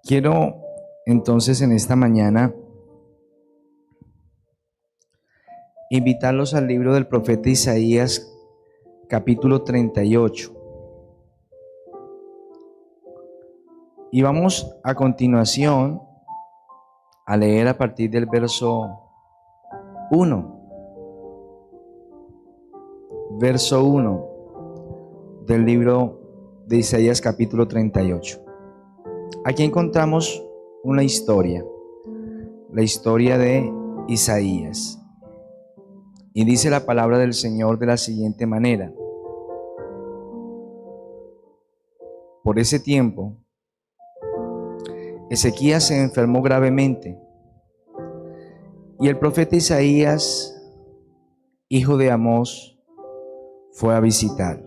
Quiero entonces en esta mañana invitarlos al libro del profeta Isaías, capítulo 38. Y vamos a continuación a leer a partir del verso 1. Verso 1 del libro de Isaías, capítulo 38. Aquí encontramos una historia, la historia de Isaías. Y dice la palabra del Señor de la siguiente manera: por ese tiempo, Ezequías se enfermó gravemente, y el profeta Isaías, hijo de Amós, fue a visitar.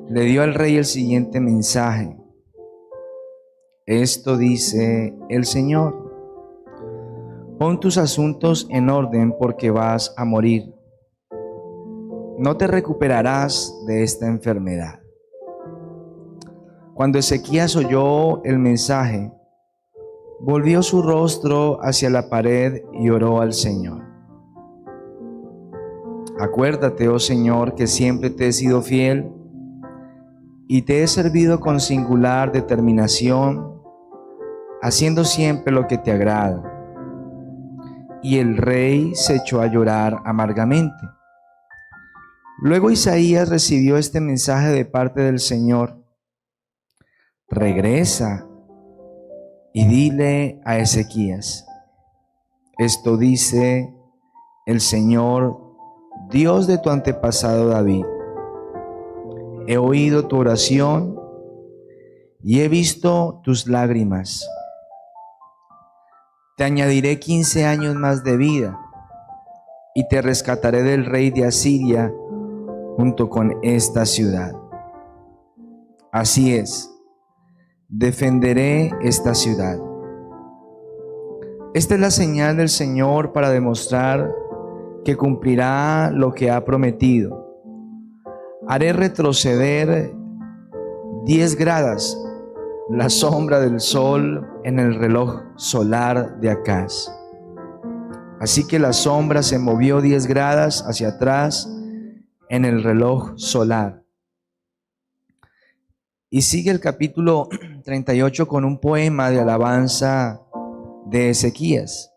Le dio al rey el siguiente mensaje: esto dice el Señor: pon tus asuntos en orden porque vas a morir. No te recuperarás de esta enfermedad. Cuando Ezequías oyó el mensaje, volvió su rostro hacia la pared y oró al Señor. Acuérdate, oh Señor, que siempre te he sido fiel y te he servido con singular determinación, haciendo siempre lo que te agrada. Y el rey se echó a llorar amargamente. Luego Isaías recibió este mensaje de parte del Señor: regresa y dile a Ezequías, esto dice el Señor, Dios de tu antepasado David: he oído tu oración y he visto tus lágrimas. Te añadiré 15 años más de vida y te rescataré del rey de Asiria junto con esta ciudad. Así es, defenderé esta ciudad. Esta es la señal del Señor para demostrar que cumplirá lo que ha prometido. Haré retroceder 10 grados la sombra del sol en el reloj solar de Acaz. Así que la sombra se movió 10 grados hacia atrás en el reloj solar. Y sigue el capítulo 38 con un poema de alabanza de Ezequías,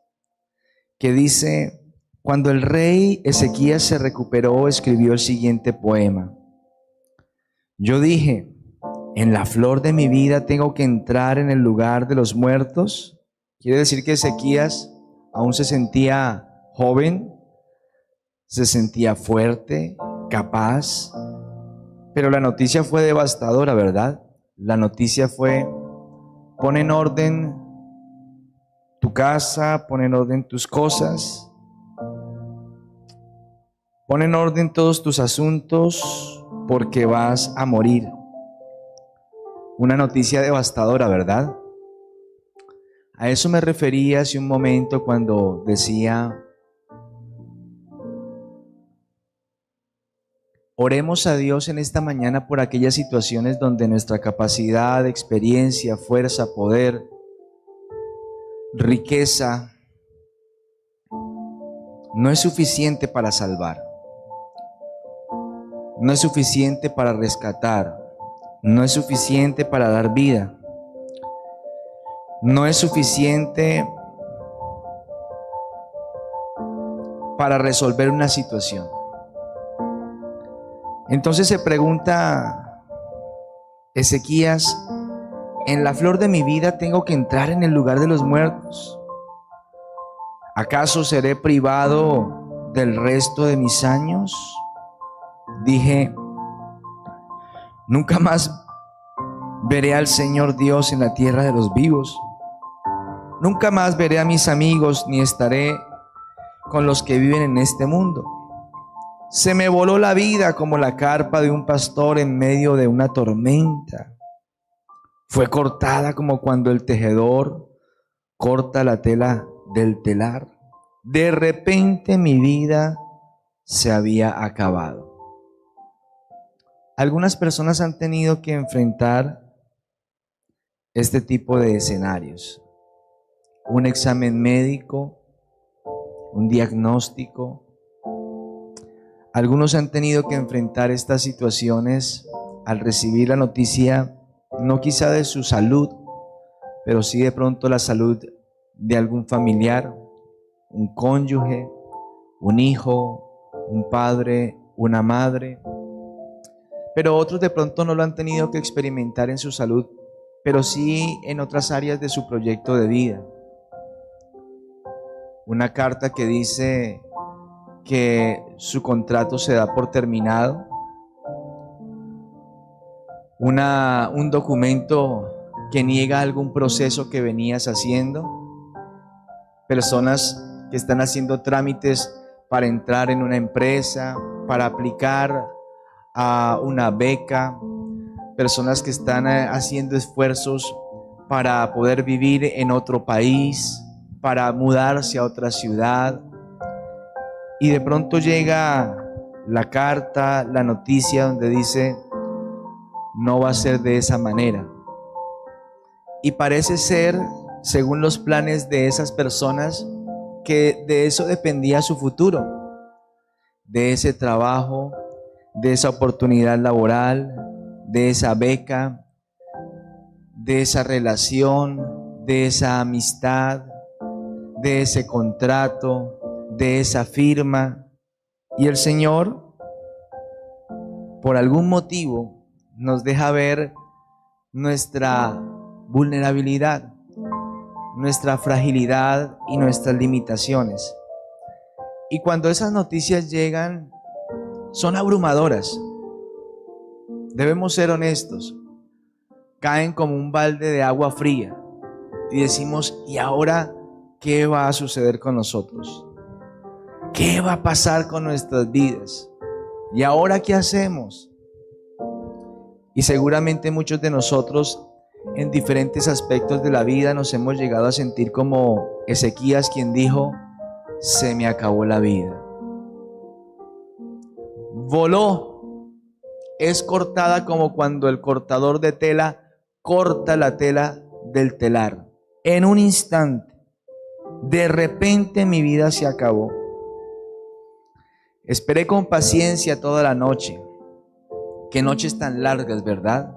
que dice: cuando el rey Ezequías se recuperó, escribió el siguiente poema: yo dije, en la flor de mi vida tengo que entrar en el lugar de los muertos. Quiere decir que Ezequías aún se sentía joven, se sentía fuerte, capaz, pero la noticia fue devastadora, ¿verdad? La noticia fue: pon en orden tu casa, pon en orden tus cosas, pon en orden todos tus asuntos porque vas a morir. Una noticia devastadora, ¿verdad? A eso me refería hace un momento cuando decía: oremos a Dios en esta mañana por aquellas situaciones donde nuestra capacidad, experiencia, fuerza, poder, riqueza no es suficiente para salvar, no es suficiente para rescatar, no es suficiente para dar vida, no es suficiente para resolver una situación. Entonces se pregunta Ezequías: en la flor de mi vida tengo que entrar en el lugar de los muertos. ¿Acaso seré privado del resto de mis años? Dije, nunca más veré al Señor Dios en la tierra de los vivos. Nunca más veré a mis amigos ni estaré con los que viven en este mundo. Se me voló la vida como la carpa de un pastor en medio de una tormenta. Fue cortada como cuando el tejedor corta la tela del telar. De repente mi vida se había acabado. Algunas personas han tenido que enfrentar este tipo de escenarios. Un examen médico, un diagnóstico. Algunos han tenido que enfrentar estas situaciones al recibir la noticia, no quizá de su salud, pero sí de pronto la salud de algún familiar, un cónyuge, un hijo, un padre, una madre. Pero otros de pronto no lo han tenido que experimentar en su salud, pero sí en otras áreas de su proyecto de vida. Una carta que dice que su contrato se da por terminado. Un documento que niega algún proceso que venías haciendo. Personas que están haciendo trámites para entrar en una empresa, para aplicar a una beca. Personas que están haciendo esfuerzos para poder vivir en otro país, para mudarse a otra ciudad. Y de pronto llega la carta, la noticia donde dice, no va a ser de esa manera. Y parece ser, según los planes de esas personas, que de eso dependía su futuro, de ese trabajo, de esa oportunidad laboral, de esa beca, de esa relación, de esa amistad, de ese contrato, de esa firma. Y el Señor, por algún motivo, nos deja ver nuestra vulnerabilidad, nuestra fragilidad y nuestras limitaciones. Y cuando esas noticias llegan, son abrumadoras. Debemos ser honestos. Caen como un balde de agua fría y decimos, ¿y ahora qué va a suceder con nosotros? ¿Qué va a pasar con nuestras vidas? ¿Y ahora qué hacemos? Y seguramente muchos de nosotros en diferentes aspectos de la vida nos hemos llegado a sentir como Ezequías, quien dijo, se me acabó la vida. Voló, es cortada como cuando el cortador de tela corta la tela del telar. En un instante, de repente mi vida se acabó. Esperé con paciencia toda la noche. Qué noches tan largas, ¿verdad?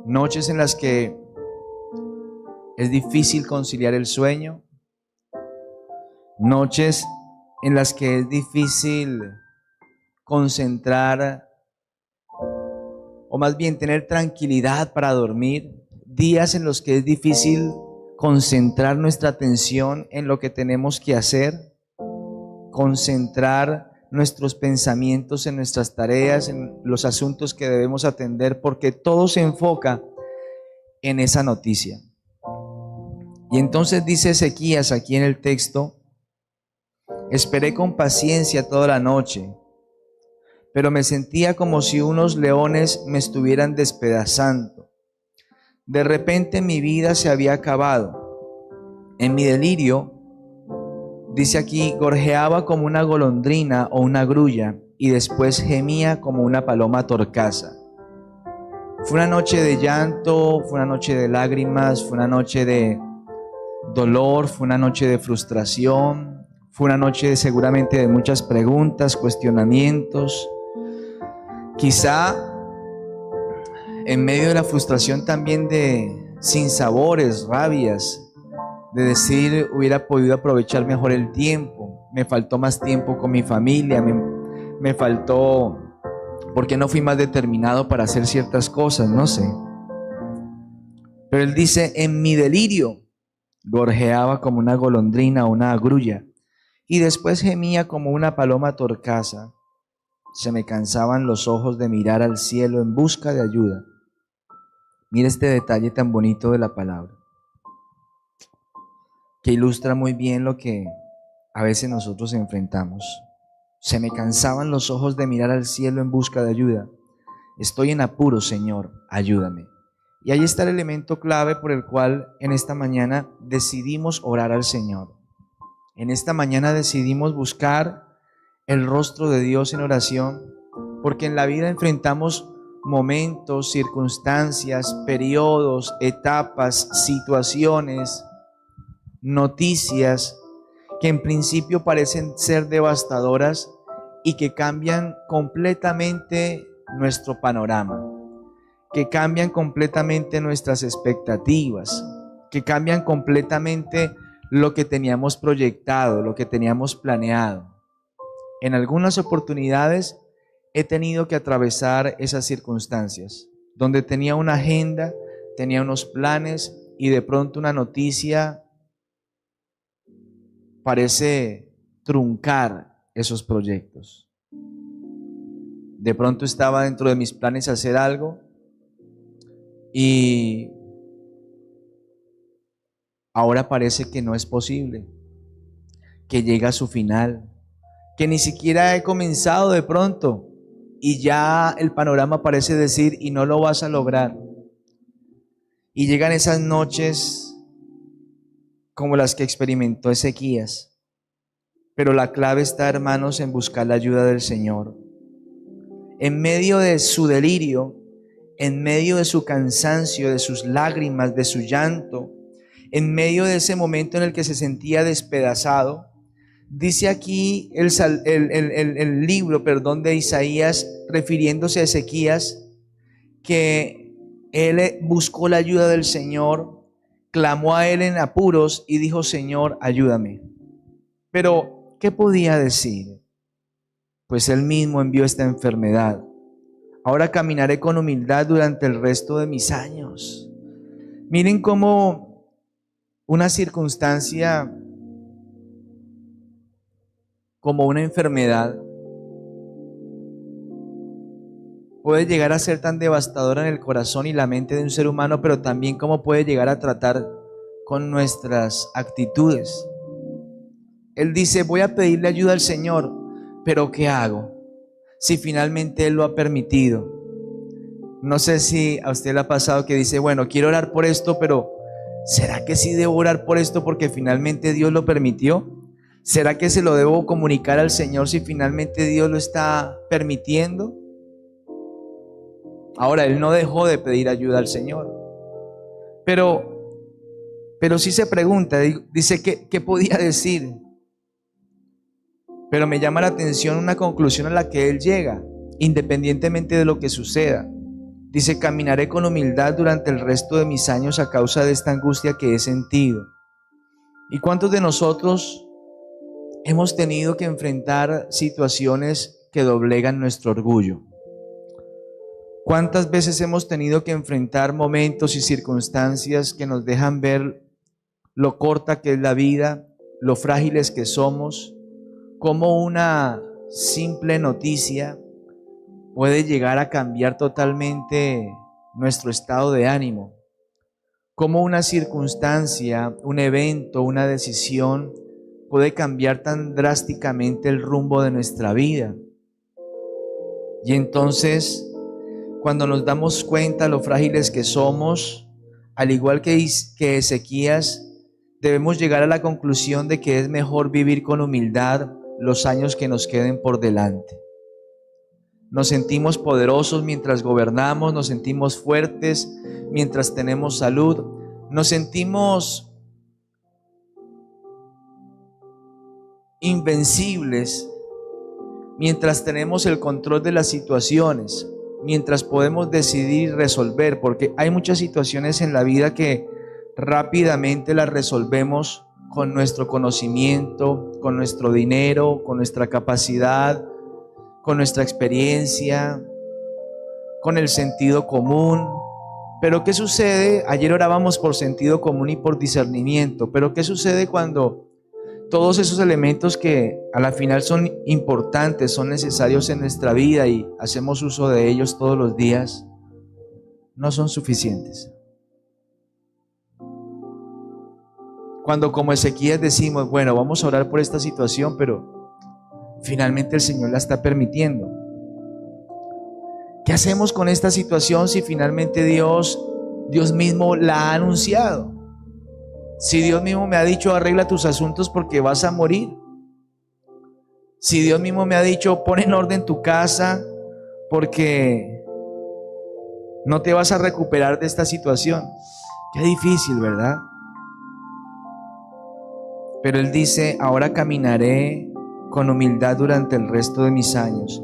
Noches en las que es difícil conciliar el sueño. Noches en las que es difícil concentrar, o más bien tener tranquilidad para dormir. Días en los que es difícil concentrar nuestra atención en lo que tenemos que hacer. Concentrar nuestros pensamientos en nuestras tareas, en los asuntos que debemos atender, porque todo se enfoca en esa noticia. Y entonces dice Ezequías aquí en el texto, esperé con paciencia toda la noche, pero me sentía como si unos leones me estuvieran despedazando. De repente mi vida se había acabado. En mi delirio, dice aquí, gorjeaba como una golondrina o una grulla y después gemía como una paloma torcaza. Fue una noche de llanto, fue una noche de lágrimas, fue una noche de dolor, fue una noche de frustración, fue una noche seguramente de muchas preguntas, cuestionamientos. Quizá en medio de la frustración también de sinsabores, rabias, de decir, hubiera podido aprovechar mejor el tiempo, me faltó más tiempo con mi familia, me faltó, porque no fui más determinado para hacer ciertas cosas, no sé. Pero él dice, en mi delirio, gorjeaba como una golondrina o una grulla, y después gemía como una paloma torcaza. Se me cansaban los ojos de mirar al cielo en busca de ayuda. Mira este detalle tan bonito de la palabra, que ilustra muy bien lo que a veces nosotros enfrentamos. Se me cansaban los ojos de mirar al cielo en busca de ayuda. Estoy en apuro, Señor, ayúdame. Y ahí está el elemento clave por el cual en esta mañana decidimos orar al Señor. En esta mañana decidimos buscar el rostro de Dios en oración, porque en la vida enfrentamos momentos, circunstancias, periodos, etapas, situaciones, noticias que en principio parecen ser devastadoras y que cambian completamente nuestro panorama, que cambian completamente nuestras expectativas, que cambian completamente lo que teníamos proyectado, lo que teníamos planeado. En algunas oportunidades he tenido que atravesar esas circunstancias, donde tenía una agenda, tenía unos planes y de pronto una noticia parece truncar esos proyectos. De pronto estaba dentro de mis planes hacer algo y ahora parece que no es posible, que llega a su final, que ni siquiera he comenzado de pronto y ya el panorama parece decir y no lo vas a lograr. Y llegan esas noches como las que experimentó Ezequías. Pero la clave está, hermanos, en buscar la ayuda del Señor. En medio de su delirio, en medio de su cansancio, de sus lágrimas, de su llanto, en medio de ese momento en el que se sentía despedazado, dice aquí el libro de Isaías, refiriéndose a Ezequías, que él buscó la ayuda del Señor, clamó a él en apuros y dijo: Señor, ayúdame. Pero, ¿qué podía decir? Pues él mismo envió esta enfermedad. Ahora caminaré con humildad durante el resto de mis años. Miren cómo una circunstancia como una enfermedad puede llegar a ser tan devastadora en el corazón y la mente de un ser humano, pero también cómo puede llegar a tratar con nuestras actitudes. Él dice: voy a pedirle ayuda al Señor, pero ¿qué hago? Si finalmente Él lo ha permitido. No sé si a usted le ha pasado que dice: bueno, quiero orar por esto, pero ¿será que sí debo orar por esto porque finalmente Dios lo permitió? ¿Será que se lo debo comunicar al Señor si finalmente Dios lo está permitiendo? Ahora, él no dejó de pedir ayuda al Señor. Pero sí se pregunta, dice, ¿qué podía decir? Pero me llama la atención una conclusión a la que él llega, independientemente de lo que suceda. Dice: caminaré con humildad durante el resto de mis años a causa de esta angustia que he sentido. ¿Y cuántos de nosotros hemos tenido que enfrentar situaciones que doblegan nuestro orgullo? ¿Cuántas veces hemos tenido que enfrentar momentos y circunstancias que nos dejan ver lo corta que es la vida, lo frágiles que somos, cómo una simple noticia puede llegar a cambiar totalmente nuestro estado de ánimo, cómo una circunstancia, un evento, una decisión puede cambiar tan drásticamente el rumbo de nuestra vida? Y entonces, cuando nos damos cuenta lo frágiles que somos, al igual que Ezequías, debemos llegar a la conclusión de que es mejor vivir con humildad los años que nos queden por delante. Nos sentimos poderosos mientras gobernamos, nos sentimos fuertes mientras tenemos salud, nos sentimos invencibles mientras tenemos el control de las situaciones, mientras podemos decidir y resolver, porque hay muchas situaciones en la vida que rápidamente las resolvemos con nuestro conocimiento, con nuestro dinero, con nuestra capacidad, con nuestra experiencia, con el sentido común. Pero ¿qué sucede? Ayer orábamos por sentido común y por discernimiento, pero ¿qué sucede cuando todos esos elementos que a la final son importantes, son necesarios en nuestra vida y hacemos uso de ellos todos los días, no son suficientes? Cuando, como Ezequías, decimos: bueno, vamos a orar por esta situación, pero finalmente el Señor la está permitiendo. ¿Qué hacemos con esta situación si finalmente Dios mismo la ha anunciado? Si Dios mismo me ha dicho: arregla tus asuntos porque vas a morir. Si Dios mismo me ha dicho: pon en orden tu casa porque No te vas a recuperar de esta situación. Qué difícil, ¿verdad? Pero Él dice, ahora caminaré con humildad durante el resto de mis años.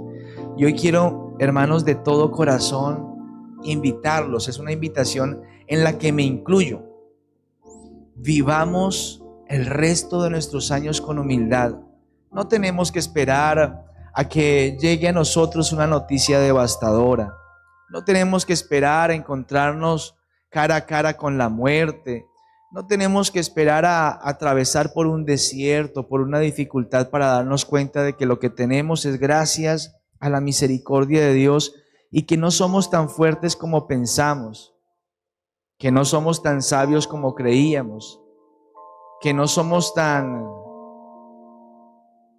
Y hoy quiero, hermanos, de todo corazón, invitarlos. Es una invitación en la que me incluyo. Vivamos el resto de nuestros años con humildad. No tenemos que esperar a que llegue a nosotros una noticia devastadora. No tenemos que esperar a encontrarnos cara a cara con la muerte. No tenemos que esperar a atravesar por un desierto, por una dificultad para darnos cuenta de que lo que tenemos es gracias a la misericordia de Dios y que no somos tan fuertes como pensamos, que no somos tan sabios como creíamos, que no somos tan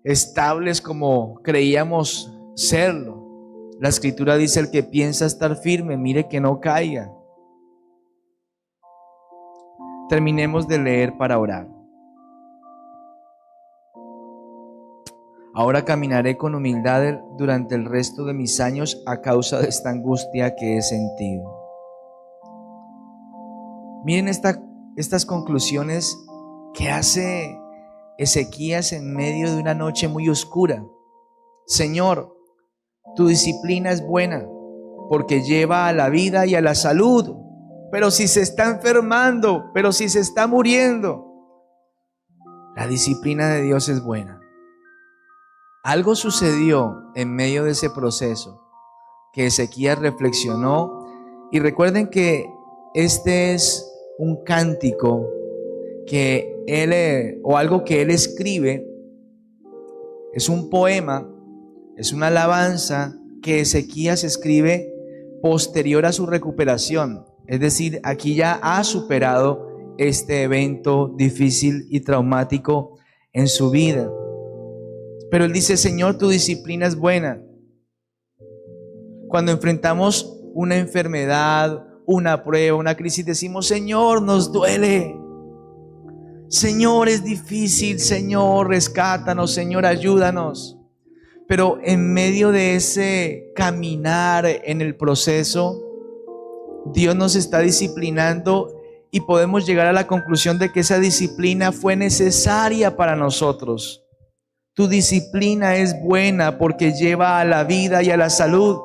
estables como creíamos serlo. La Escritura dice, el que piensa estar firme, mire que no caiga. Terminemos de leer para orar. Ahora caminaré con humildad durante el resto de mis años a causa de esta angustia que he sentido. Miren estas conclusiones que hace Ezequías en medio de una noche muy oscura. Señor, tu disciplina es buena porque lleva a la vida y a la salud. Pero si se está enfermando, pero si se está muriendo, la disciplina de Dios es buena. Algo sucedió en medio de ese proceso que Ezequías reflexionó. Y recuerden que este es un cántico que él, o algo que él escribe, es un poema, es una alabanza que Ezequías escribe posterior a su recuperación. Es decir, aquí ya ha superado este evento difícil y traumático en su vida. Pero él dice, Señor, tu disciplina es buena. Cuando enfrentamos una enfermedad, una prueba, una crisis, decimos, Señor, nos duele. Señor, es difícil. Señor, rescátanos. Señor, ayúdanos. Pero en medio de ese caminar en el proceso, Dios nos está disciplinando y podemos llegar a la conclusión de que esa disciplina fue necesaria para nosotros. Tu disciplina es buena porque lleva a la vida y a la salud.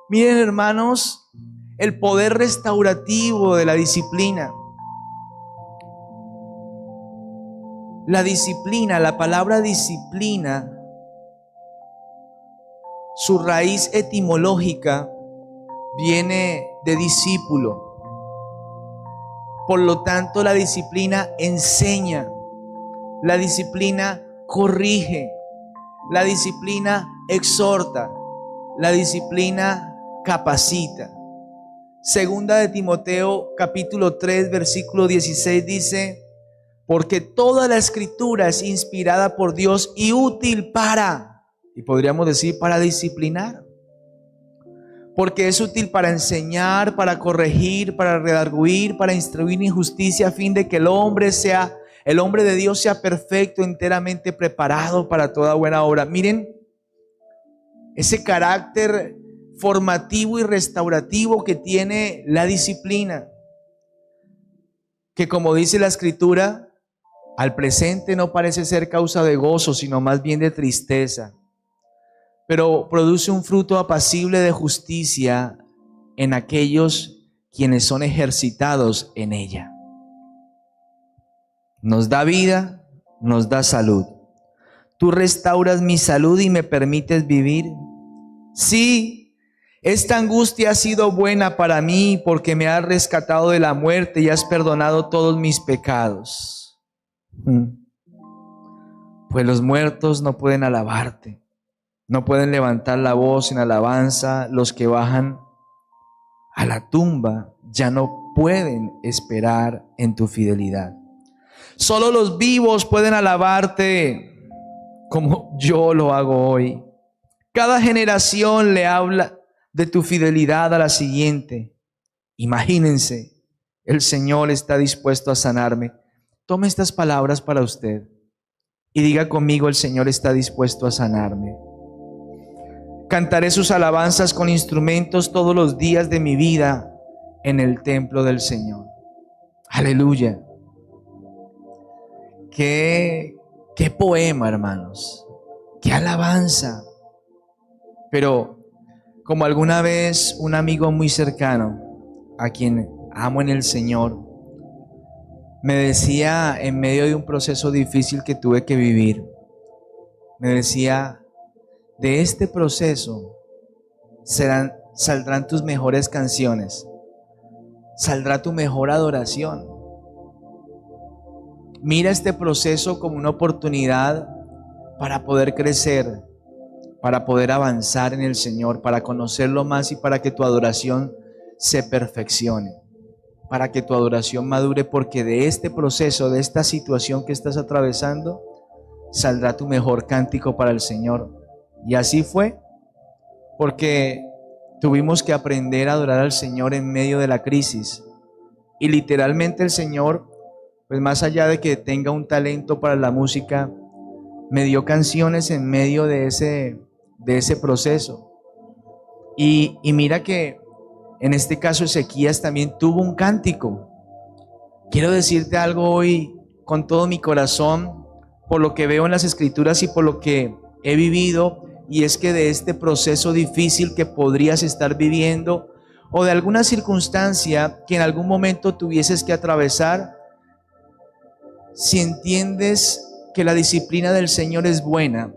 Miren, hermanos, el poder restaurativo de la disciplina. La disciplina, la palabra disciplina, su raíz etimológica viene de discípulo. Por lo tanto, la disciplina enseña, la disciplina corrige, la disciplina exhorta, la disciplina capacita. Segunda de Timoteo capítulo 3 versículo 16 dice, porque toda la escritura es inspirada por Dios y útil para, y podríamos decir para disciplinar. Porque es útil para enseñar, para corregir, para redarguir, para instruir en justicia, a fin de que el hombre de Dios sea perfecto, enteramente preparado para toda buena obra. Miren ese carácter formativo y restaurativo que tiene la disciplina, que como dice la Escritura, al presente no parece ser causa de gozo, sino más bien de tristeza, pero produce un fruto apacible de justicia en aquellos quienes son ejercitados en ella. Nos da vida, nos da salud. Tú restauras mi salud y me permites vivir. Sí, esta angustia ha sido buena para mí porque me has rescatado de la muerte y has perdonado todos mis pecados. Pues los muertos no pueden alabarte. No pueden levantar la voz en alabanza. Los que bajan a la tumba ya no pueden esperar en tu fidelidad. Solo los vivos pueden alabarte como yo lo hago hoy. Cada generación le habla de tu fidelidad a la siguiente. Imagínense, el Señor está dispuesto a sanarme. Tome estas palabras para usted y diga conmigo, el Señor está dispuesto a sanarme. Cantaré sus alabanzas con instrumentos todos los días de mi vida en el templo del Señor. Aleluya. Qué poema, hermanos. Qué alabanza. Pero como alguna vez un amigo muy cercano, a quien amo en el Señor, me decía en medio de un proceso difícil que tuve que vivir, me decía: de este proceso saldrán tus mejores canciones, saldrá tu mejor adoración. Mira este proceso como una oportunidad para poder crecer, para poder avanzar en el Señor, para conocerlo más y para que tu adoración se perfeccione, para que tu adoración madure, porque de este proceso, de esta situación que estás atravesando, saldrá tu mejor cántico para el Señor. Y así fue, porque tuvimos que aprender a adorar al Señor en medio de la crisis. Y literalmente el Señor, pues más allá de que tenga un talento para la música, me dio canciones en medio de ese proceso. Y mira que en este caso Ezequías también tuvo un cántico. Quiero decirte algo hoy con todo mi corazón, por lo que veo en las Escrituras y por lo que he vivido, y es que de este proceso difícil que podrías estar viviendo, o de alguna circunstancia que en algún momento tuvieses que atravesar, si entiendes que la disciplina del Señor es buena,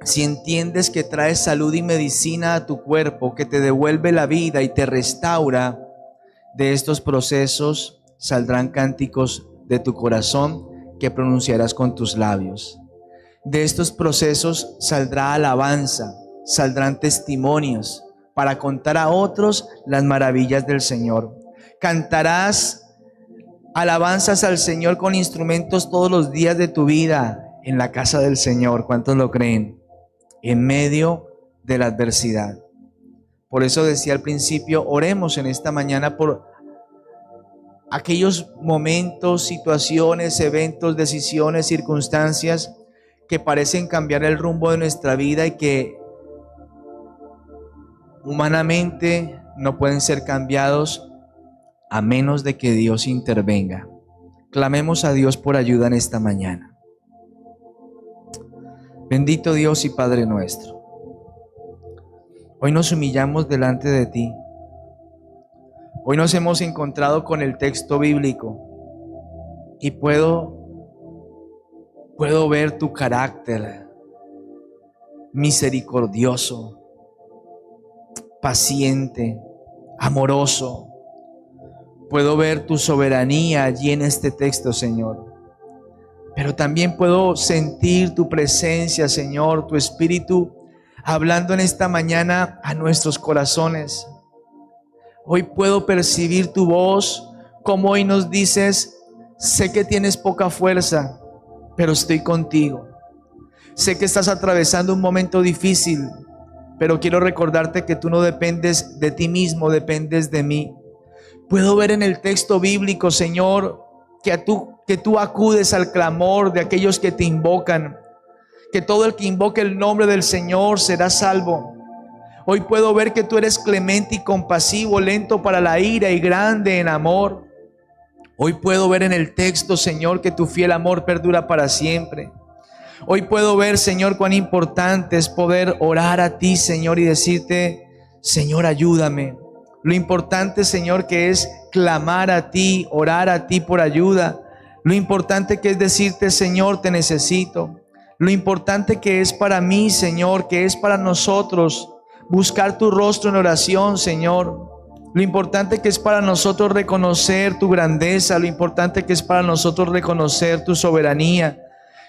si entiendes que trae salud y medicina a tu cuerpo, que te devuelve la vida y te restaura, de estos procesos saldrán cánticos de tu corazón que pronunciarás con tus labios. De estos procesos saldrá alabanza, saldrán testimonios para contar a otros las maravillas del Señor. Cantarás alabanzas al Señor con instrumentos todos los días de tu vida en la casa del Señor. ¿Cuántos lo creen? En medio de la adversidad. Por eso decía al principio, oremos en esta mañana por aquellos momentos, situaciones, eventos, decisiones, circunstancias que parecen cambiar el rumbo de nuestra vida y que humanamente no pueden ser cambiados a menos de que Dios intervenga. Clamemos a Dios por ayuda en esta mañana. Bendito Dios y Padre nuestro, hoy nos humillamos delante de ti. Hoy nos hemos encontrado con el texto bíblico y puedo ver tu carácter misericordioso, paciente, amoroso. Puedo ver tu soberanía allí en este texto, Señor. Pero también puedo sentir tu presencia, Señor, tu Espíritu hablando en esta mañana a nuestros corazones. Hoy puedo percibir tu voz, como hoy nos dices: sé que tienes poca fuerza, pero estoy contigo. Sé que estás atravesando un momento difícil, pero quiero recordarte que tú no dependes de ti mismo, dependes de mí. Puedo ver en el texto bíblico, Señor, que tú acudes al clamor de aquellos que te invocan, que todo el que invoque el nombre del Señor será salvo. Hoy puedo ver que tú eres clemente y compasivo, lento para la ira y grande en amor. Hoy puedo ver en el texto, Señor, que tu fiel amor perdura para siempre. Hoy puedo ver, Señor, cuán importante es poder orar a ti, Señor, y decirte: Señor, ayúdame. Lo importante, Señor, que es clamar a ti, orar a ti por ayuda. Lo importante que es decirte: Señor, te necesito. Lo importante que es para mí, Señor, que es para nosotros buscar tu rostro en oración, Señor. Lo importante que es para nosotros reconocer tu grandeza. Lo importante que es para nosotros reconocer tu soberanía.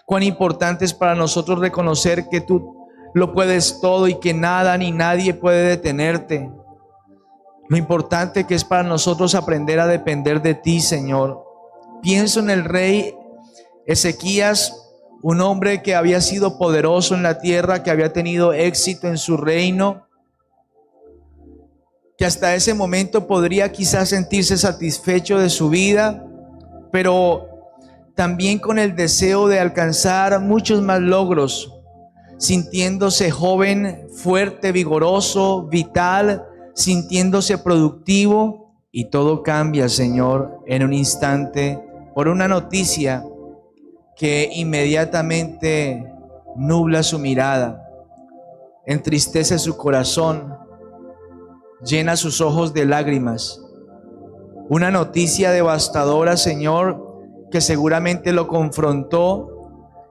Cuán importante es para nosotros reconocer que tú lo puedes todo y que nada ni nadie puede detenerte. Lo importante que es para nosotros aprender a depender de ti, Señor. Pienso en el rey Ezequías, un hombre que había sido poderoso en la tierra, que había tenido éxito en su reino, que hasta ese momento podría quizás sentirse satisfecho de su vida, pero también con el deseo de alcanzar muchos más logros. sintiéndose joven, fuerte, vigoroso, vital, sintiéndose productivo, y todo cambia, Señor, en un instante por una noticia que inmediatamente nubla su mirada, entristece su corazón, llena sus ojos de lágrimas. Una noticia devastadora, Señor, que seguramente lo confrontó,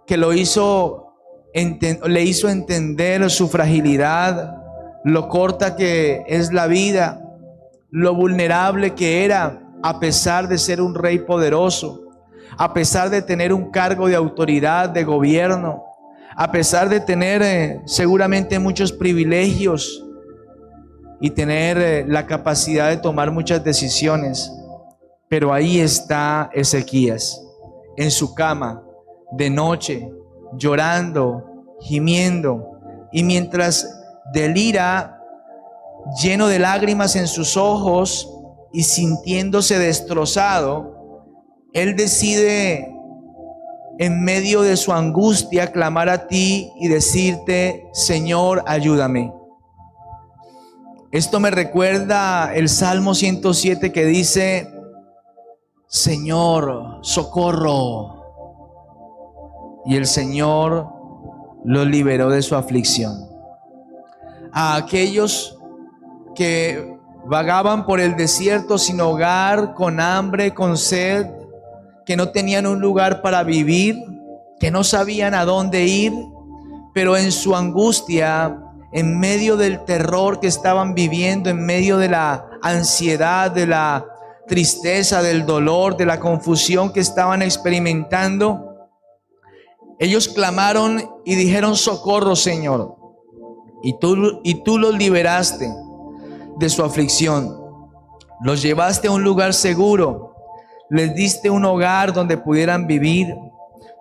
que le hizo entender su fragilidad, lo corta que es la vida, lo vulnerable que era, a pesar de ser un rey poderoso, a pesar de tener un cargo de autoridad, de gobierno, a pesar de tener seguramente muchos privilegios y tener la capacidad de tomar muchas decisiones. Pero ahí está Ezequías, en su cama, de noche, llorando, gimiendo, y mientras delira, lleno de lágrimas en sus ojos y sintiéndose destrozado, él decide, en medio de su angustia, clamar a ti y decirte: Señor, ayúdame. Esto me recuerda el Salmo 107 que dice: Señor, socorro. Y el Señor los liberó de su aflicción. A aquellos que vagaban por el desierto sin hogar, con hambre, con sed, que no tenían un lugar para vivir, que no sabían a dónde ir, pero en su angustia, en medio del terror que estaban viviendo, en medio de la ansiedad, de la tristeza, del dolor, de la confusión que estaban experimentando, ellos clamaron y dijeron: socorro, Señor. Y tú los liberaste de su aflicción, los llevaste a un lugar seguro, les diste un hogar donde pudieran vivir.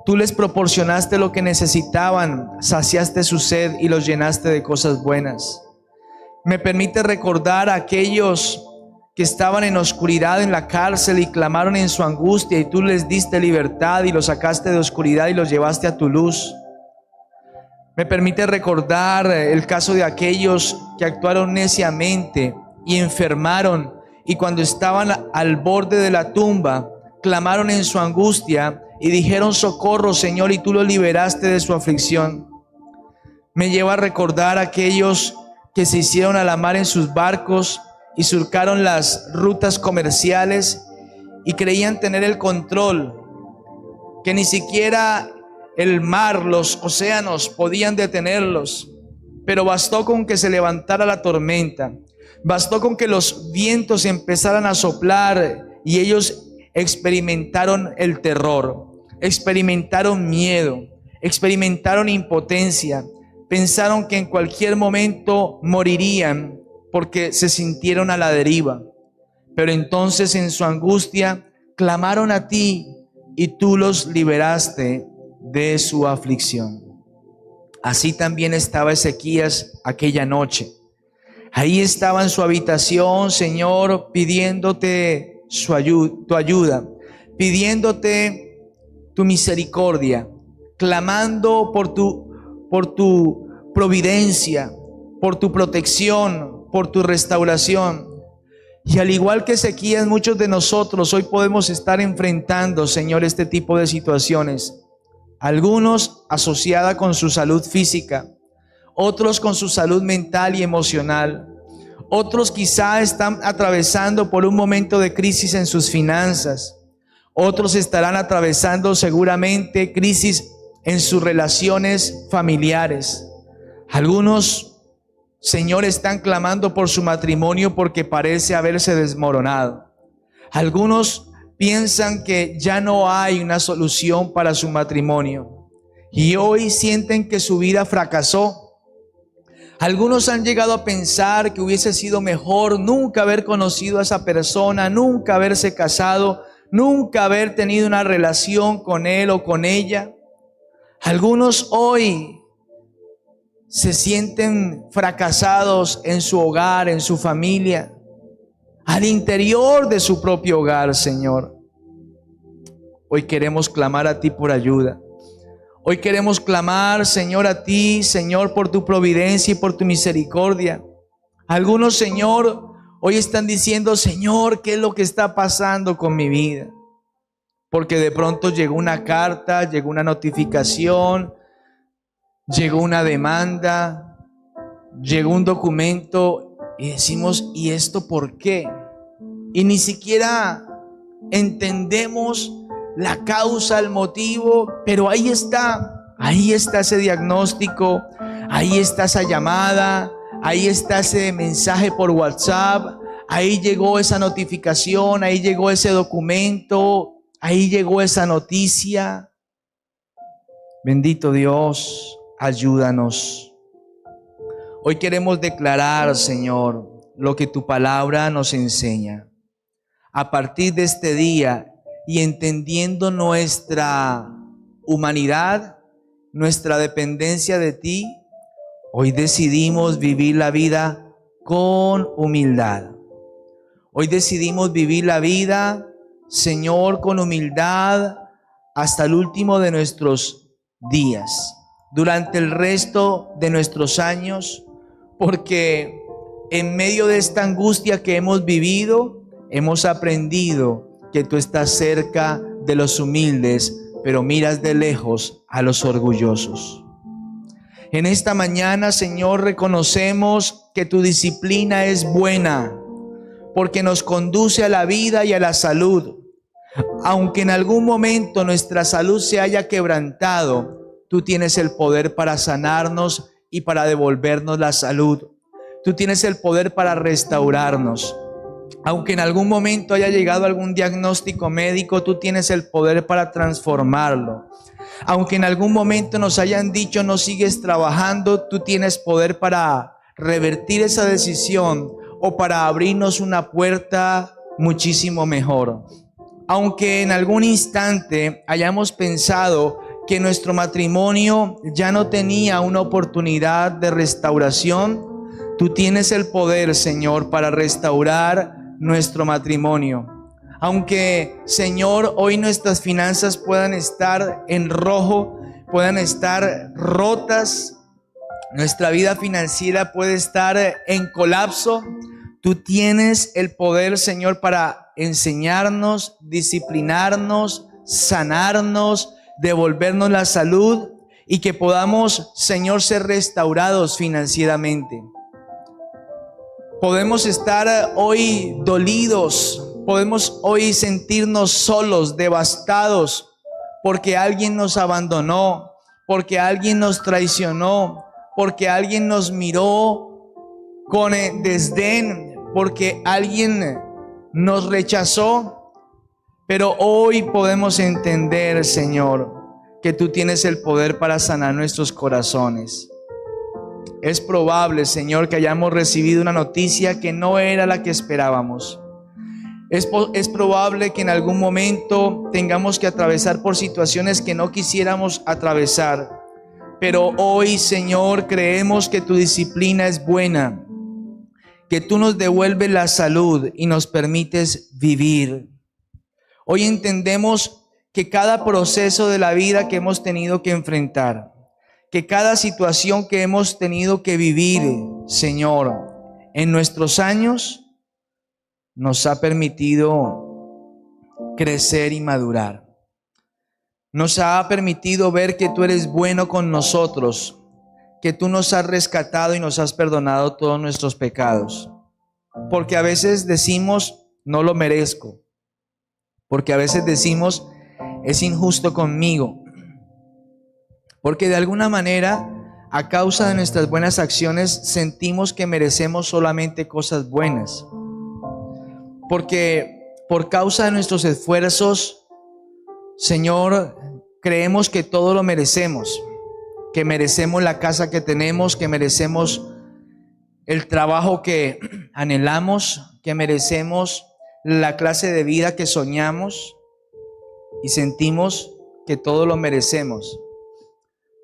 Tú les proporcionaste lo que necesitaban, saciaste su sed y los llenaste de cosas buenas. Me permite recordar a aquellos que estaban en oscuridad en la cárcel y clamaron en su angustia, y tú les diste libertad y los sacaste de oscuridad y los llevaste a tu luz. Me permite recordar el caso de aquellos que actuaron neciamente y enfermaron, y cuando estaban al borde de la tumba, clamaron en su angustia y dijeron: socorro, Señor, y tú los liberaste de su aflicción. Me lleva a recordar a aquellos que se hicieron a la mar en sus barcos y surcaron las rutas comerciales y creían tener el control, que ni siquiera el mar, los océanos podían detenerlos, pero bastó con que se levantara la tormenta, bastó con que los vientos empezaran a soplar y ellos experimentaron el terror, experimentaron miedo, experimentaron impotencia, pensaron que en cualquier momento morirían porque se sintieron a la deriva. Pero entonces en su angustia clamaron a ti y tú los liberaste de su aflicción. Así también estaba Ezequías aquella noche. Ahí estaba en su habitación, Señor, pidiéndote tu ayuda, pidiéndote tu misericordia, clamando por tu providencia, por tu protección, por tu restauración. Y al igual que Ezequías, muchos de nosotros hoy podemos estar enfrentando, Señor, este tipo de situaciones. Algunos asociadas con su salud física, otros con su salud mental y emocional. Otros quizá están atravesando por un momento de crisis en sus finanzas. Otros estarán atravesando seguramente crisis en sus relaciones familiares. Algunos, Señor, están clamando por su matrimonio porque parece haberse desmoronado. Algunos piensan que ya no hay una solución para su matrimonio y hoy sienten que su vida fracasó. Algunos han llegado a pensar que hubiese sido mejor nunca haber conocido a esa persona, nunca haberse casado, nunca haber tenido una relación con él o con ella. Algunos hoy se sienten fracasados en su hogar, en su familia, al interior de su propio hogar, Señor. Hoy queremos clamar a ti por ayuda. Hoy queremos clamar, Señor, a ti, Señor, por tu providencia y por tu misericordia. Algunos, Señor, hoy están diciendo, Señor, ¿qué es lo que está pasando con mi vida? Porque de pronto llegó una carta, llegó una notificación, llegó una demanda, llegó un documento y decimos, ¿y esto por qué? Y ni siquiera entendemos la causa, el motivo, pero ahí está ese diagnóstico, ahí está esa llamada, ahí está ese mensaje por WhatsApp, ahí llegó esa notificación, ahí llegó ese documento, ahí llegó esa noticia. Bendito Dios, ayúdanos. Hoy queremos declarar, Señor, lo que tu palabra nos enseña. A partir de este día y entendiendo nuestra humanidad, nuestra dependencia de ti, hoy decidimos vivir la vida con humildad. Hoy decidimos vivir la vida, Señor, con humildad hasta el último de nuestros días, durante el resto de nuestros años, porque en medio de esta angustia que hemos vivido, hemos aprendido que tú estás cerca de los humildes, pero miras de lejos a los orgullosos. En esta mañana, Señor, reconocemos que tu disciplina es buena, porque nos conduce a la vida y a la salud. Aunque en algún momento nuestra salud se haya quebrantado, tú tienes el poder para sanarnos y para devolvernos la salud. Tú tienes el poder para restaurarnos. Aunque en algún momento haya llegado algún diagnóstico médico, tú tienes el poder para transformarlo. Aunque en algún momento nos hayan dicho no sigues trabajando, tú tienes poder para revertir esa decisión o para abrirnos una puerta muchísimo mejor. Aunque en algún instante hayamos pensado que nuestro matrimonio ya no tenía una oportunidad de restauración, tú tienes el poder, Señor, para restaurar nuestro matrimonio. Aunque, Señor, hoy nuestras finanzas puedan estar en rojo, puedan estar rotas, nuestra vida financiera puede estar en colapso, tú tienes el poder, Señor, para enseñarnos, disciplinarnos, sanarnos, devolvernos la salud y que podamos, Señor, ser restaurados financieramente. Podemos estar hoy dolidos, podemos hoy sentirnos solos, devastados, porque alguien nos abandonó, porque alguien nos traicionó, porque alguien nos miró con desdén, porque alguien nos rechazó. Pero hoy podemos entender, Señor, que tú tienes el poder para sanar nuestros corazones. Es probable, Señor, que hayamos recibido una noticia que no era la que esperábamos. Es probable que en algún momento tengamos que atravesar por situaciones que no quisiéramos atravesar. Pero hoy, Señor, creemos que tu disciplina es buena, que tú nos devuelves la salud y nos permites vivir. Hoy entendemos que cada proceso de la vida que hemos tenido que enfrentar, que cada situación que hemos tenido que vivir, Señor, en nuestros años, nos ha permitido crecer y madurar. Nos ha permitido ver que tú eres bueno con nosotros, que tú nos has rescatado y nos has perdonado todos nuestros pecados. Porque a veces decimos, no lo merezco. Porque a veces decimos, es injusto conmigo. Porque de alguna manera, a causa de nuestras buenas acciones, sentimos que merecemos solamente cosas buenas. Porque por causa de nuestros esfuerzos, Señor, creemos que todo lo merecemos. Que merecemos la casa que tenemos, que merecemos el trabajo que anhelamos, que merecemos la clase de vida que soñamos y sentimos que todo lo merecemos.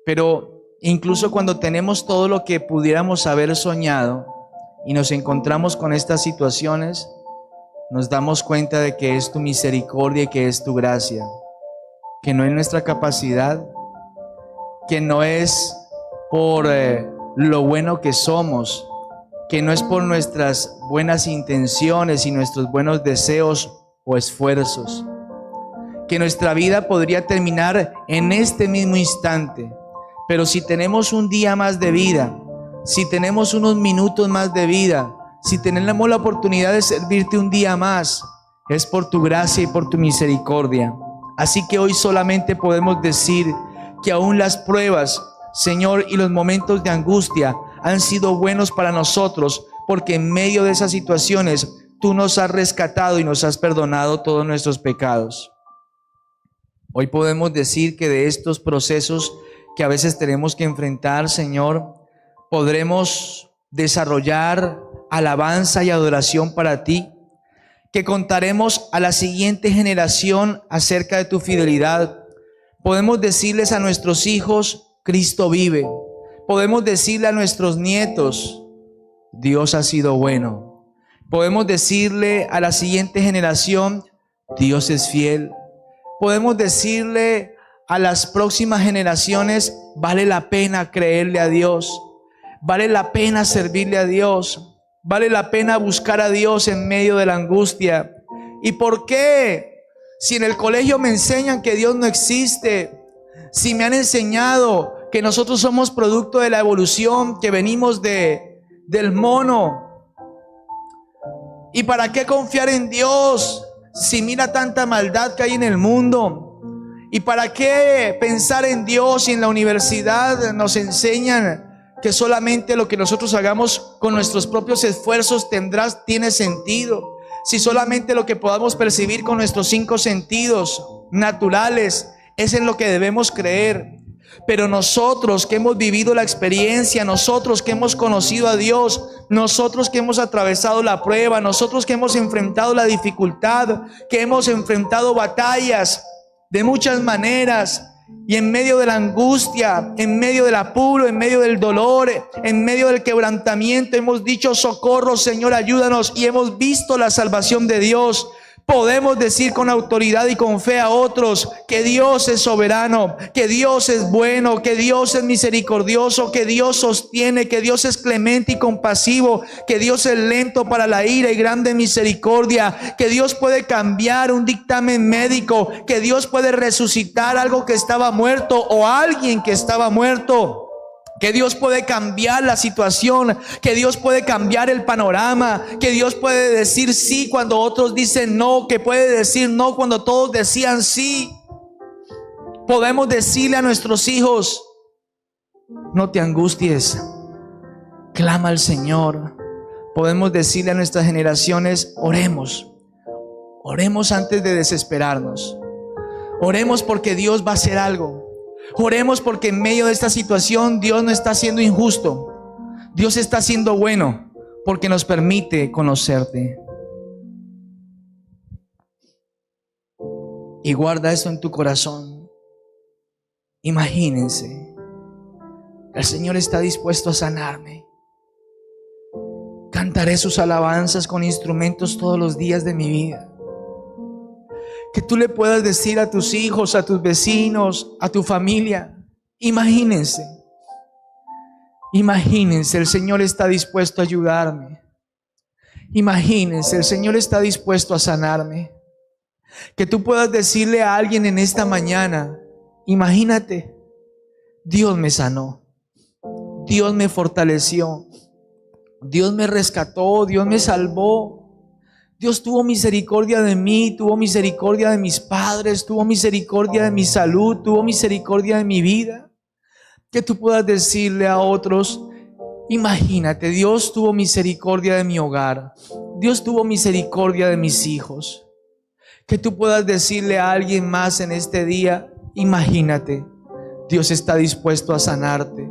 Pero incluso cuando tenemos todo lo que pudiéramos haber soñado y nos encontramos con estas situaciones, nos damos cuenta de que es tu misericordia y que es tu gracia, que no es nuestra capacidad, que no es por lo bueno que somos, que no es por nuestras buenas intenciones y nuestros buenos deseos o esfuerzos, que nuestra vida podría terminar en este mismo instante, pero si tenemos un día más de vida, si tenemos unos minutos más de vida, si tenemos la oportunidad de servirte un día más, es por tu gracia y por tu misericordia. Así que hoy solamente podemos decir que aún las pruebas, Señor, y los momentos de angustia han sido buenos para nosotros, porque en medio de esas situaciones tú nos has rescatado y nos has perdonado todos nuestros pecados. Hoy podemos decir que de estos procesos que a veces tenemos que enfrentar, Señor, podremos desarrollar alabanza y adoración para ti, que contaremos a la siguiente generación acerca de tu fidelidad. Podemos decirles a nuestros hijos: Cristo vive. Podemos decirle a nuestros nietos: Dios ha sido bueno. Podemos decirle a la siguiente generación: Dios es fiel. Podemos decirle a las próximas generaciones: vale la pena creerle a Dios, vale la pena servirle a Dios, vale la pena buscar a Dios en medio de la angustia. ¿Y por qué? Si en el colegio me enseñan que Dios no existe, si me han enseñado que nosotros somos producto de la evolución, que venimos del mono, ¿y para qué confiar en Dios si mira tanta maldad que hay en el mundo? ¿Y para qué pensar en Dios si en la universidad nos enseñan que solamente lo que nosotros hagamos con nuestros propios esfuerzos tiene sentido? Si solamente lo que podamos percibir con nuestros 5 sentidos naturales es en lo que debemos creer. Pero nosotros que hemos vivido la experiencia, nosotros que hemos conocido a Dios, nosotros que hemos atravesado la prueba, nosotros que hemos enfrentado la dificultad, que hemos enfrentado batallas de muchas maneras, y en medio de la angustia, en medio del apuro, en medio del dolor, en medio del quebrantamiento, hemos dicho: socorro, Señor, ayúdanos, y hemos visto la salvación de Dios. Podemos decir con autoridad y con fe a otros que Dios es soberano, que Dios es bueno, que Dios es misericordioso, que Dios sostiene, que Dios es clemente y compasivo, que Dios es lento para la ira y grande en misericordia, que Dios puede cambiar un dictamen médico, que Dios puede resucitar algo que estaba muerto o alguien que estaba muerto, que Dios puede cambiar la situación, que Dios puede cambiar el panorama, que Dios puede decir sí cuando otros dicen no, que puede decir no cuando todos decían sí. Podemos decirle a nuestros hijos: no te angusties, clama al Señor. Podemos decirle a nuestras generaciones: oremos antes de desesperarnos, oremos porque Dios va a hacer algo. Oremos porque en medio de esta situación Dios no está siendo injusto, Dios está siendo bueno, porque nos permite conocerte. Y guarda eso en tu corazón. Imagínense, el Señor está dispuesto a sanarme. Cantaré sus alabanzas con instrumentos todos los días de mi vida. Que tú le puedas decir a tus hijos, a tus vecinos, a tu familia: imagínense, el Señor está dispuesto a ayudarme. Imagínense, el Señor está dispuesto a sanarme. Que tú puedas decirle a alguien en esta mañana: imagínate, Dios me sanó, Dios me fortaleció, Dios me rescató, Dios me salvó. Dios tuvo misericordia de mí, tuvo misericordia de mis padres, tuvo misericordia de mi salud, tuvo misericordia de mi vida. Que tú puedas decirle a otros: imagínate, Dios tuvo misericordia de mi hogar, Dios tuvo misericordia de mis hijos. Que tú puedas decirle a alguien más en este día: imagínate, Dios está dispuesto a sanarte,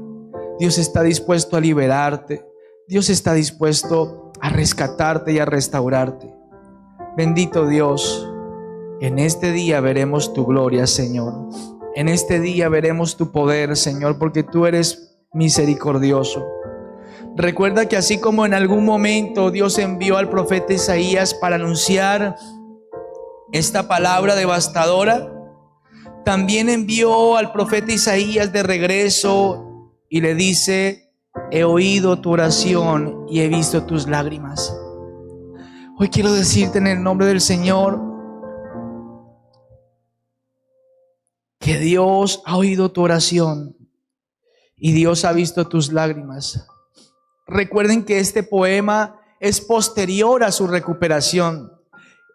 Dios está dispuesto a liberarte, Dios está dispuesto a rescatarte y a restaurarte. Bendito Dios, en este día veremos tu gloria, Señor. En este día veremos tu poder, Señor, porque tú eres misericordioso. Recuerda que así como en algún momento Dios envió al profeta Isaías para anunciar esta palabra devastadora, también envió al profeta Isaías de regreso y le dice: he oído tu oración y he visto tus lágrimas. Hoy quiero decirte en el nombre del Señor que Dios ha oído tu oración y Dios ha visto tus lágrimas. Recuerden que este poema es posterior a su recuperación,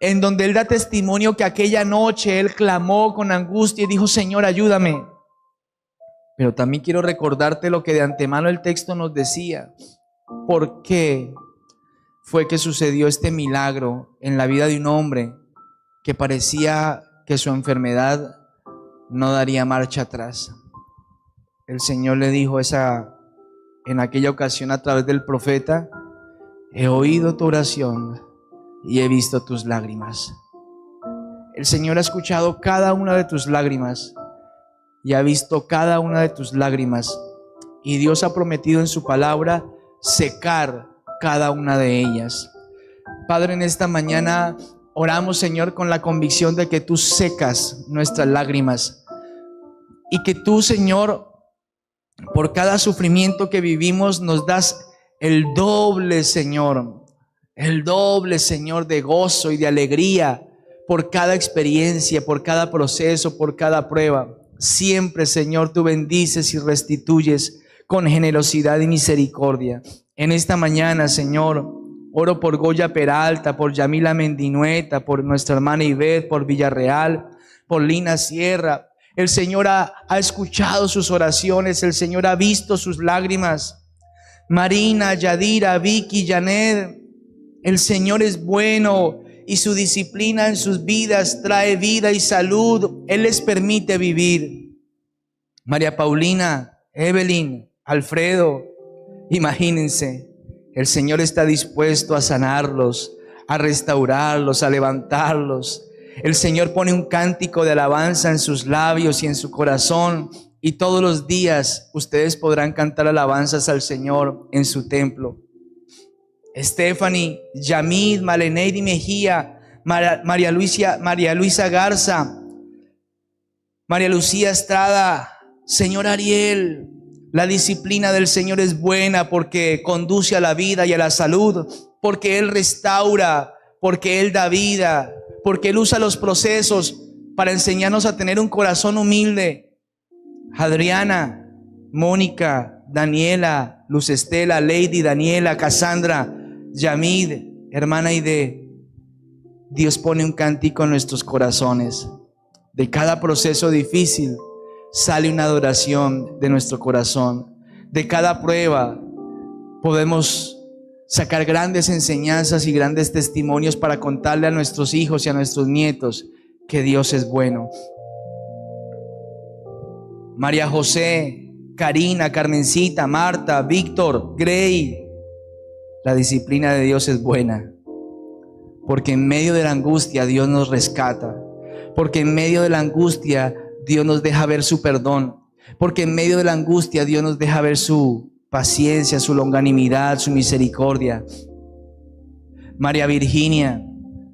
en donde él da testimonio que aquella noche él clamó con angustia y dijo: Señor, ayúdame. Pero también quiero recordarte lo que de antemano el texto nos decía. ¿Por qué fue que sucedió este milagro en la vida de un hombre que parecía que su enfermedad no daría marcha atrás? El Señor le dijo en aquella ocasión a través del profeta: he oído tu oración y he visto tus lágrimas. El Señor ha escuchado cada una de tus lágrimas y ha visto cada una de tus lágrimas, y Dios ha prometido en su palabra secar cada una de ellas. Padre, en esta mañana oramos, Señor, con la convicción de que tú secas nuestras lágrimas y que tú, Señor, por cada sufrimiento que vivimos nos das el doble, Señor, de gozo y de alegría por cada experiencia, por cada proceso, por cada prueba. Siempre, Señor, tú bendices y restituyes con generosidad y misericordia. En esta mañana, Señor, oro por Goya Peralta, por Yamila Mendinueta, por nuestra hermana Ivette, por Villarreal, por Lina Sierra. El Señor ha escuchado sus oraciones, el Señor ha visto sus lágrimas. Marina, Yadira, Vicky, Janet, el Señor es bueno y su disciplina en sus vidas trae vida y salud. Él les permite vivir. María Paulina, Evelyn, Alfredo, imagínense, el Señor está dispuesto a sanarlos, a restaurarlos, a levantarlos. El Señor pone un cántico de alabanza en sus labios y en su corazón, y todos los días ustedes podrán cantar alabanzas al Señor en su templo. Stephanie, Yamid, Maleneidi Mejía, María Luisa Garza, María Lucía Estrada, Señor Ariel. La disciplina del Señor es buena porque conduce a la vida y a la salud, porque Él restaura, porque Él da vida, porque Él usa los procesos para enseñarnos a tener un corazón humilde. Adriana, Mónica, Daniela, Luz Estela, Lady, Daniela, Cassandra, Yamid, hermana Aide, Dios pone un cántico en nuestros corazones. De cada proceso difícil sale una adoración de nuestro corazón. De cada prueba podemos sacar grandes enseñanzas y grandes testimonios para contarle a nuestros hijos y a nuestros nietos que Dios es bueno. María José, Karina, Carmencita, Marta, Víctor, Grey, la disciplina de Dios es buena, porque en medio de la angustia Dios nos rescata, porque en medio de la angustia Dios nos deja ver su perdón, porque en medio de la angustia Dios nos deja ver su paciencia, su longanimidad, su misericordia. María Virginia,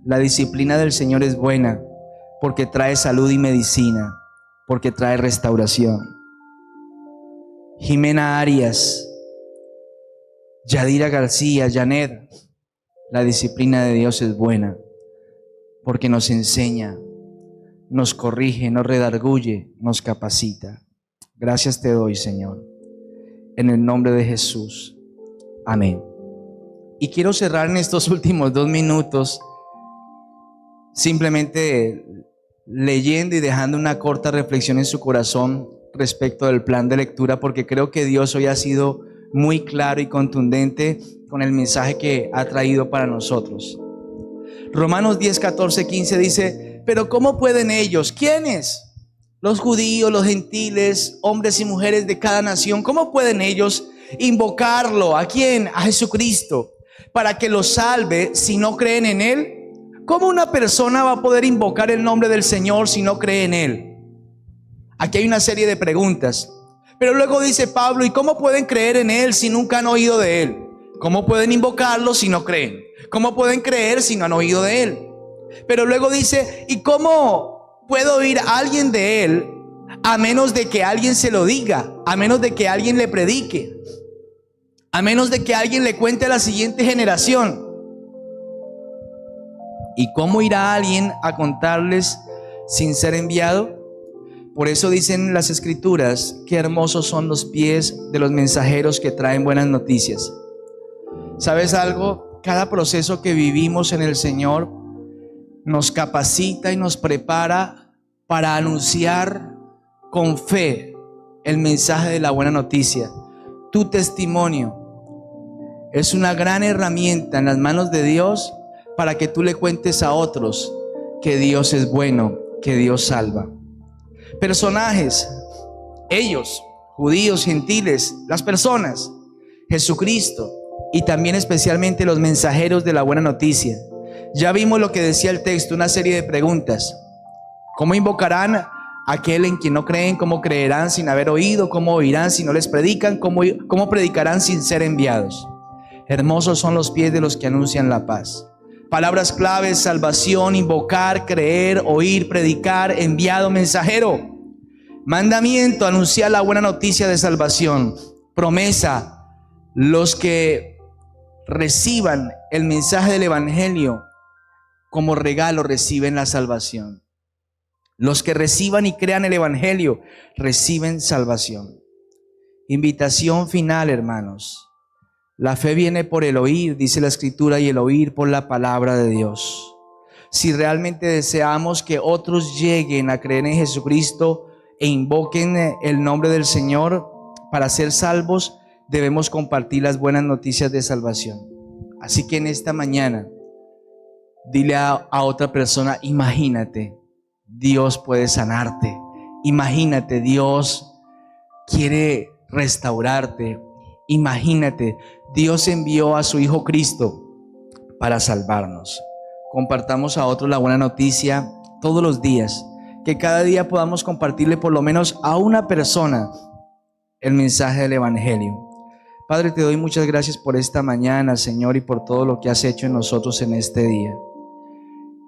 la disciplina del Señor es buena, porque trae salud y medicina, porque trae restauración. Jimena Arias, Yadira García, Janet, la disciplina de Dios es buena, porque nos enseña, nos corrige, nos redarguye, nos capacita. Gracias te doy, Señor, en el nombre de Jesús. Amén. Y quiero cerrar en estos últimos 2 minutos simplemente leyendo y dejando una corta reflexión en su corazón respecto del plan de lectura, porque creo que Dios hoy ha sido muy claro y contundente con el mensaje que ha traído para nosotros. Romanos 10, 14, 15 dice: pero ¿cómo pueden ellos? ¿Quiénes? Los judíos, los gentiles, hombres y mujeres de cada nación, ¿cómo pueden ellos invocarlo? ¿A quién? A Jesucristo, para que los salve si no creen en Él. ¿Cómo una persona va a poder invocar el nombre del Señor si no cree en Él? Aquí hay una serie de preguntas. Pero luego dice Pablo: ¿y cómo pueden creer en Él si nunca han oído de Él? ¿Cómo pueden invocarlo si no creen? ¿Cómo pueden creer si no han oído de Él? Pero luego dice: ¿y cómo puede oír a alguien de Él a menos de que alguien se lo diga, a menos de que alguien le predique, a menos de que alguien le cuente a la siguiente generación. ¿Y cómo irá alguien a contarles sin ser enviado? Por eso dicen las Escrituras, qué hermosos son los pies de los mensajeros que traen buenas noticias. ¿Sabes algo? Cada proceso que vivimos en el Señor nos capacita y nos prepara para anunciar con fe el mensaje de la buena noticia. Tu testimonio es una gran herramienta en las manos de Dios para que tú le cuentes a otros que Dios es bueno, que Dios salva. Personajes, ellos, judíos, gentiles, las personas, Jesucristo y también especialmente los mensajeros de la buena noticia. Ya vimos lo que decía el texto, una serie de preguntas. ¿Cómo invocarán a aquel en quien no creen? ¿Cómo creerán sin haber oído? ¿Cómo oirán si no les predican? ¿Cómo predicarán sin ser enviados? Hermosos son los pies de los que anuncian la paz. Palabras claves: salvación, invocar, creer, oír, predicar, enviado, mensajero. Mandamiento: anunciar la buena noticia de salvación. Promesa: los que reciban el mensaje del evangelio como regalo reciben la salvación. Los que reciban y crean el evangelio reciben salvación. Invitación final, hermanos. La fe viene por el oír, dice la Escritura, y el oír por la palabra de Dios. Si realmente deseamos que otros lleguen a creer en Jesucristo e invoquen el nombre del Señor para ser salvos, debemos compartir las buenas noticias de salvación. Así que en esta mañana, dile a otra persona: imagínate, Dios puede sanarte. Imagínate, Dios quiere restaurarte. Imagínate, Dios envió a su Hijo Cristo para salvarnos. Compartamos a otros la buena noticia todos los días. Que cada día podamos compartirle por lo menos a una persona el mensaje del evangelio. Padre, te doy muchas gracias por esta mañana, Señor, y por todo lo que has hecho en nosotros en este día.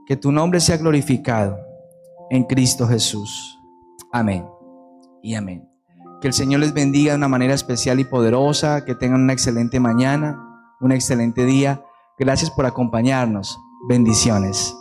Que tu nombre sea glorificado en Cristo Jesús. Amén y amén. Que el Señor les bendiga de una manera especial y poderosa. Que tengan una excelente mañana, un excelente día. Gracias por acompañarnos. Bendiciones.